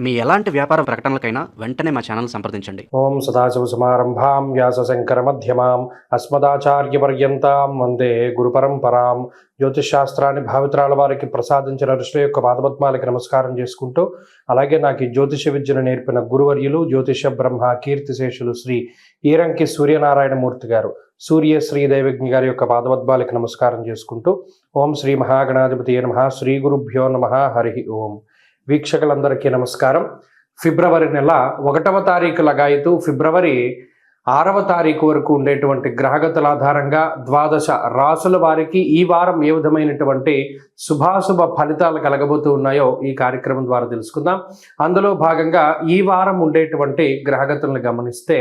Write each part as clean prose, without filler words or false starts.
మీ ఎలాంటి వ్యాపార ప్రకటనలకైనా వెంటనే మా ఛానల్ సంప్రదించండి. ఓం సదాశివసమారంభాం వ్యాసశంకరమధ్యమాం అస్మదాచార్యపర్యంతాం వందే గురుపరంపరాం. జ్యోతిషశాస్త్రాన్ని భావితరాల వారికి ప్రసాదించిన ఋషుల యొక్క పాదపద్మాలకి నమస్కారం చేసుకుంటూ, అలాగే నాకు ఈ జ్యోతిష విద్యను నేర్పిన గురువర్యులు జ్యోతిష బ్రహ్మ కీర్తిశేషులు శ్రీ ఈరంకి సూర్యనారాయణమూర్తి గారు, సూర్య శ్రీ దైవజ్ఞ గారి యొక్క పాదపద్మాలకి నమస్కారం చేసుకుంటూ, ఓం శ్రీ మహాగణాధిపతి నమః, శ్రీ గురుభ్యో నమః, హరి ఓం. వీక్షకులందరికీ నమస్కారం. ఫిబ్రవరి నెల 1వ తారీఖు లగాయతూ ఫిబ్రవరి 6వ తారీఖు వరకు ఉండేటువంటి గ్రహగతుల ఆధారంగా 12 రాసుల వారికి ఈ వారం ఏ విధమైనటువంటి శుభాశుభ ఫలితాలు కలగబోతూ ఉన్నాయో ఈ కార్యక్రమం ద్వారా తెలుసుకుందాం. అందులో భాగంగా ఈ వారం ఉండేటువంటి గ్రహగతులను గమనిస్తే,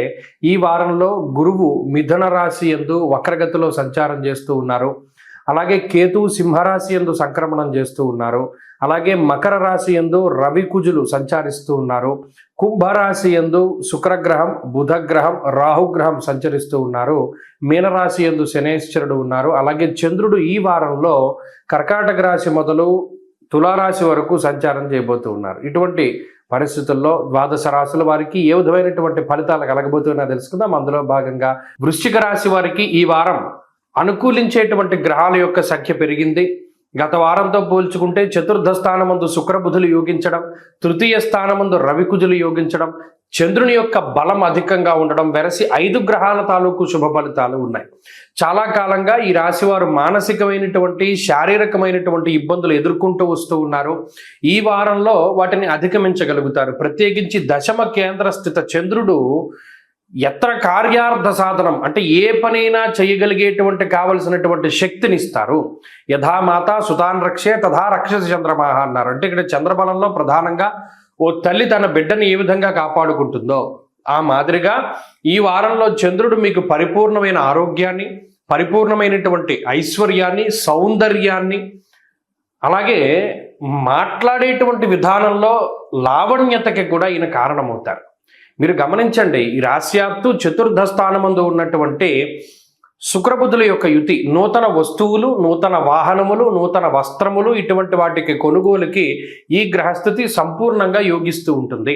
ఈ వారంలో గురువు మిథున రాశి యందు వక్రగతిలో సంచారం చేస్తూ ఉన్నారు. అలాగే కేతువు సింహరాశి యందు సంక్రమణం చేస్తూ ఉన్నారు. అలాగే మకర రాశి యందు రవి కుజులు సంచరిస్తూ ఉన్నారు. కుంభరాశి యందు శుక్రగ్రహం, బుధగ్రహం, రాహుగ్రహం సంచరిస్తూ ఉన్నారు. మీనరాశి యందు శనేశ్వరుడు ఉన్నారు. అలాగే చంద్రుడు ఈ వారంలో కర్కాటక రాశి మొదలు తులారాశి వరకు సంచారం చేయబోతూ ఉన్నారు. ఇటువంటి పరిస్థితుల్లో 12 రాశుల వారికి ఏ విధమైనటువంటి ఫలితాలు కలగబోతున్నా తెలుసుకుందాం. అందులో భాగంగా వృశ్చిక రాశి వారికి ఈ వారం అనుకూలించేటువంటి గ్రహాల యొక్క సంఖ్య పెరిగింది. గత వారంతో పోల్చుకుంటే చతుర్థ స్థానమందు శుక్రబుధులు యోగించడం, తృతీయ స్థానమందు రవికుజులు యోగించడం, చంద్రుని యొక్క బలం అధికంగా ఉండడం, వెరసి 5 గ్రహాల తాలూకు శుభ ఫలితాలు ఉన్నాయి. చాలా కాలంగా ఈ రాశి వారు మానసికమైనటువంటి శారీరకమైనటువంటి ఇబ్బందులు ఎదుర్కొంటూ వస్తూ ఉన్నారు. ఈ వారంలో వాటిని అధిగమించగలుగుతారు. ప్రత్యేకించి దశమ కేంద్ర స్థిత చంద్రుడు ఎత్ర కార్యార్థ సాధనం అంటే ఏ పనైనా చేయగలిగేటువంటి కావలసినటువంటి శక్తిని ఇస్తారు. యథామాత సుతాన్ రక్షే తథా రక్షసి చంద్రమాహ అన్నారు. అంటే ఇక్కడ చంద్రబలంలో ప్రధానంగా ఓ తల్లి తన బిడ్డని ఏ విధంగా కాపాడుకుంటుందో ఆ మాదిరిగా ఈ వారంలో చంద్రుడు మీకు పరిపూర్ణమైన ఆరోగ్యాన్ని, పరిపూర్ణమైనటువంటి ఐశ్వర్యాన్ని, సౌందర్యాన్ని, అలాగే మాట్లాడేటువంటి విధానంలో లావణ్యతకి కూడా ఈయన కారణమవుతారు. మీరు గమనించండి, ఈ రాశ్యాత్తు చతుర్థ స్థానమందు ఉన్నటువంటి శుక్రబుధుల యొక్క యుతి నూతన వస్తువులు, నూతన వాహనములు, నూతన వస్త్రములు ఇటువంటి వాటికి కొనుగోలుకి ఈ గ్రహస్థితి సంపూర్ణంగా యోగిస్తూ ఉంటుంది.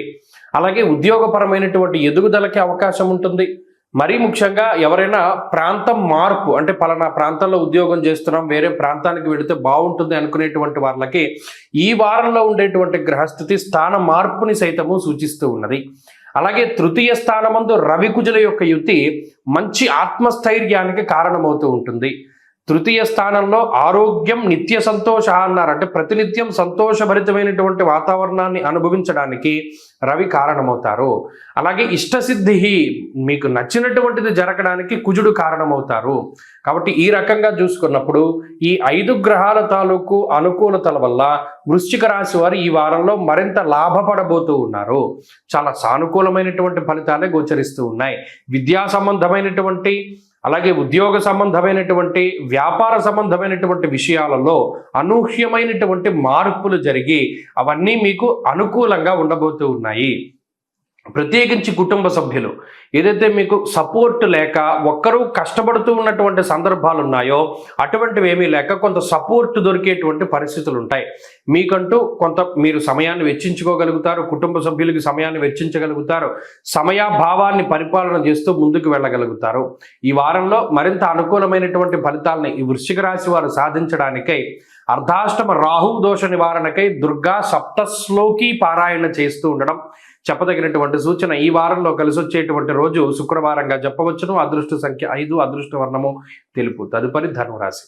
అలాగే ఉద్యోగపరమైనటువంటి ఎదుగుదలకి అవకాశం ఉంటుంది. మరీ ముఖ్యంగా ఎవరైనా ప్రాంతం మార్పు అంటే పలానా ప్రాంతంలో ఉద్యోగం చేస్తున్నాం, వేరే ప్రాంతానికి వెళితే బాగుంటుంది అనుకునేటువంటి వాళ్ళకి ఈ వారంలో ఉండేటువంటి గ్రహస్థితి స్థాన మార్పుని సైతము సూచిస్తూ ఉన్నది. అలాగే తృతీయ స్థానమందు రవికుజుల యొక్క యుతి మంచి ఆత్మస్థైర్యానికి కారణమవుతూ ఉంటుంది. తృతీయ స్థానంలో ఆరోగ్యం, నిత్య సంతోష అన్నారు. అంటే ప్రతినిత్యం సంతోషభరితమైనటువంటి వాతావరణాన్ని అనుభవించడానికి రవి కారణమవుతారు. అలాగే ఇష్టసిద్ధి, మీకు నచ్చినటువంటిది జరగడానికి కుజుడు కారణమవుతారు. కాబట్టి ఈ రకంగా చూసుకున్నప్పుడు ఈ 5 గ్రహాల తాలూకు అనుకూలతల వల్ల వృశ్చిక రాశి వారు ఈ వారంలో మరింత లాభపడబోతూ ఉన్నారు. చాలా సానుకూలమైనటువంటి ఫలితాలే గోచరిస్తూ ఉన్నాయి. విద్యా సంబంధమైనటువంటి, అలాగే ఉద్యోగ సంబంధమైనటువంటి, వ్యాపార సంబంధమైనటువంటి విషయాలలో అనూహ్యమైనటువంటి మార్పులు జరిగి అవన్నీ మీకు అనుకూలంగా ఉండబోతూ ఉన్నాయి. ప్రత్యేకించి కుటుంబ సభ్యులు ఏదైతే మీకు సపోర్ట్ లేక ఒక్కరూ కష్టపడుతూ ఉన్నటువంటి సందర్భాలు ఉన్నాయో అటువంటివి ఏమీ లేక కొంత సపోర్ట్ దొరికేటువంటి పరిస్థితులు ఉంటాయి. మీకంటూ కొంత మీరు సమయాన్ని వెచ్చించుకోగలుగుతారు, కుటుంబ సభ్యులకి సమయాన్ని వెచ్చించగలుగుతారు, సమయాభావాన్ని పరిపాలన చేస్తూ ముందుకు వెళ్ళగలుగుతారు. ఈ వారంలో మరింత అనుకూలమైనటువంటి ఫలితాలని ఈ వృశ్చిక రాశి వారు సాధించడానికై అర్ధాష్టమ రాహు దోష నివారణకై దుర్గా సప్తశ్లోకి పారాయణ చేస్తూ ఉండడం చెప్పదగినటువంటి సూచన. ఈ వారంలో కలిసి వచ్చేటువంటి రోజు శుక్రవారంగా చెప్పవచ్చును. అదృష్ట సంఖ్య 5, అదృష్ట వర్ణము తెలుపు. తదుపరి ధనురాశి.